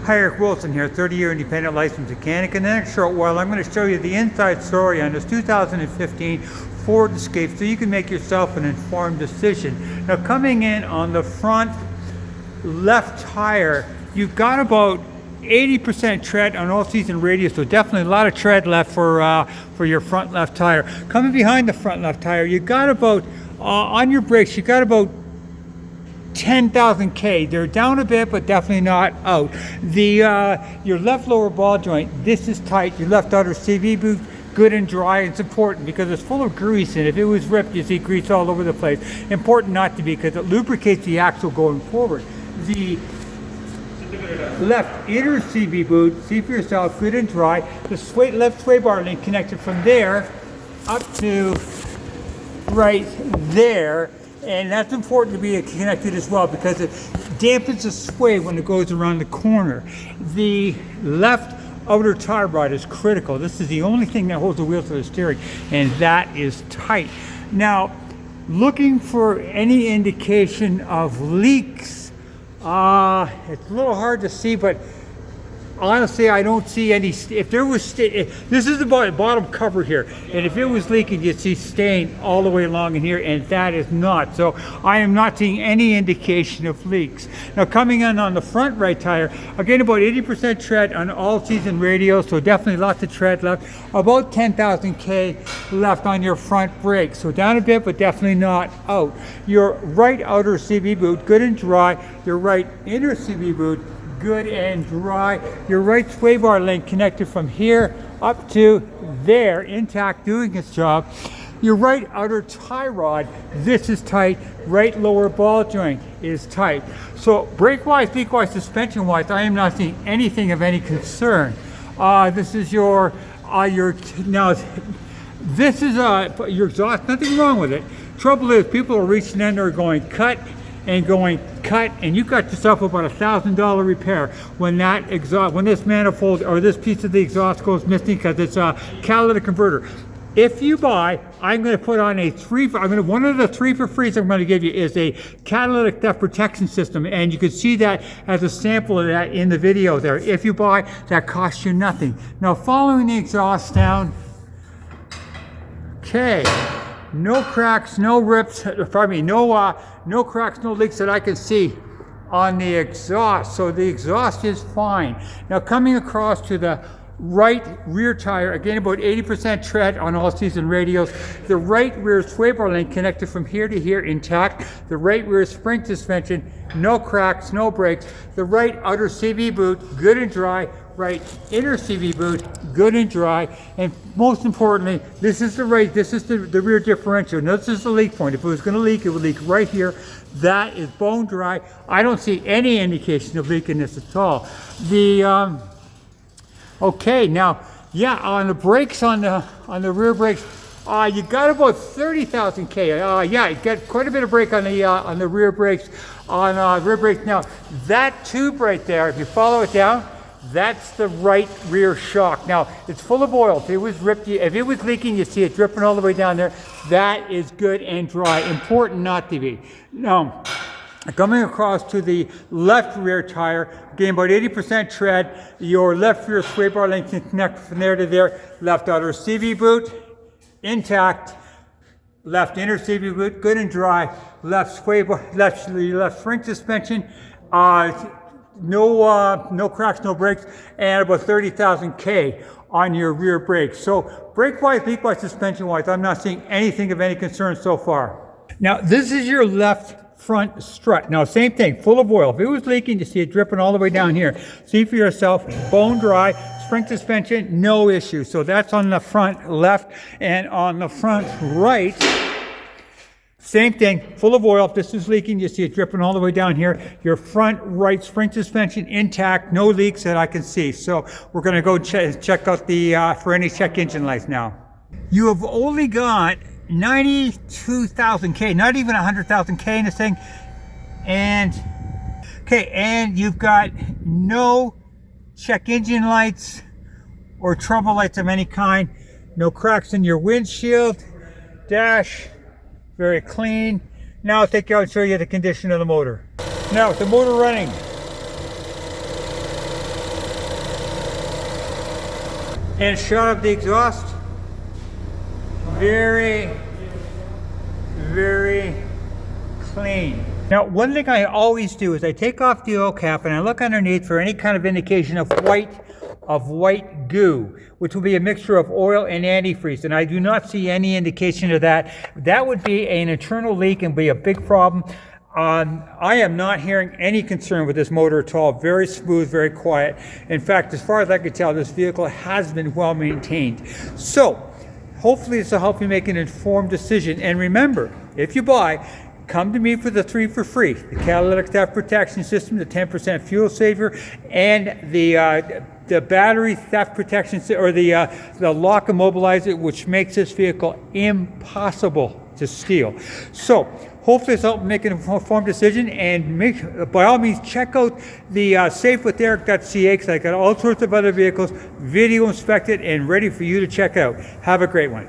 Hi, Eric Wilson here, 30-year independent licensed mechanic. In the next short while, I'm going to show you the inside story on this 2015 Ford Escape so you can make yourself an informed decision. Now, coming in on the front left tire, you've got about 80% tread on all-season radius, so definitely a lot of tread left for your front left tire. Coming behind the front left tire, you got about, on your brakes, you got about 10,000 K. They're down a bit, but definitely not out. Your left lower ball joint, this is tight. Your left outer CV boot, good and dry. It's important because it's full of grease, and if it was ripped, you see grease all over the place. Important not to be because it lubricates the axle going forward. The left inner CV boot, see for yourself, good and dry. The left sway bar link connected from there up to right there. And that's important to be connected as well because it dampens the sway when it goes around the corner. The left outer tie rod is critical. This is the only thing that holds the wheel to the steering, and that is tight. Now, looking for any indication of leaks, it's a little hard to see, but honestly, I don't see any. If there was, this is the bottom cover here, and if it was leaking, you'd see stain all the way along in here, and that is not. So I am not seeing any indication of leaks. Now, coming in on the front right tire, again about 80% tread on all-season radio, so definitely lots of tread left. About 10,000 K left on your front brakes, so down a bit, but definitely not out. Your right outer CV boot, good and dry. Your right inner CV boot, good and dry. Your right sway bar link connected from here up to there, intact, doing its job. Your right outer tie rod, this is tight. Right lower ball joint is tight. So brake-wise, leak-wise, suspension-wise, I am not seeing anything of any concern. This is your now. This is your exhaust. Nothing wrong with it. Trouble is, people are reaching in there going cut, and you got yourself about $1,000 repair when this manifold or this piece of the exhaust goes missing because it's a catalytic converter. If you buy, I'm going to put on one of the 3 for frees I'm going to give you is a catalytic theft protection system, and you can see that as a sample of that in the video there. If you buy, that costs you nothing. Now, following the exhaust down, okay. No cracks, no rips, no cracks, no leaks that I can see on the exhaust. So the exhaust is fine. Now coming across to the right rear tire, again about 80% tread on all season radios. The right rear sway bar link connected from here to here intact. The right rear spring suspension, no cracks, no breaks. The right outer CV boot, good and dry. Right inner CV boot, good and dry, and most importantly, this is the rear differential. Now, this is the leak point. If it was going to leak, it would leak right here. That is bone dry. I don't see any indication of leaking this at all. Okay, now, yeah, on the brakes, on the rear brakes, you got about 30,000 K. Yeah, you got quite a bit of brake on the rear brakes. Rear brakes. Now, that tube right there, if you follow it down, that's the right rear shock. Now, it's full of oil. If it was ripped, if it was leaking, you see it dripping all the way down there. That is good and dry. Important not to be. Now, coming across to the left rear tire, again about 80% tread. Your left rear sway bar link can connect from there to there. Left outer CV boot, intact. Left inner CV boot, good and dry. Left spring suspension. No cracks, no breaks, and about 30,000 K on your rear brakes. So brake-wise, leak-wise, suspension-wise, I'm not seeing anything of any concern so far. Now, this is your left front strut. Now, same thing, full of oil. If it was leaking, you see it dripping all the way down here. See for yourself, bone dry, spring suspension, no issue. So that's on the front left, and on the front right, same thing, full of oil. If this is leaking, you see it dripping all the way down here. Your front right spring suspension intact, no leaks that I can see. So we're going to go check out for any check engine lights now. You have only got 92,000 K, not even 100,000 K in this thing. And you've got no check engine lights or trouble lights of any kind. No cracks in your windshield, dash. Very clean. Now I'll take you out and show you the condition of the motor. Now with the motor running, And shot of the exhaust. Very, very clean. Now, one thing I always do is I take off the oil cap and I look underneath for any kind of indication of white goo, which will be a mixture of oil and antifreeze, and I do not see any indication of that. That would be an internal leak and be a big problem. I am not hearing any concern with this motor at all. Very smooth, very quiet. In fact, as far as I can tell, this vehicle has been well maintained. So, hopefully this will help you make an informed decision. And remember, if you buy, come to me for the 3 for free. The catalytic theft protection system, the 10% fuel saver, and the battery theft protection, or the lock immobilizer, which makes this vehicle impossible to steal. So hopefully this will help make an informed decision, and by all means check out the safewitheric.ca, because I got all sorts of other vehicles video inspected and ready for you to check out. Have a great one.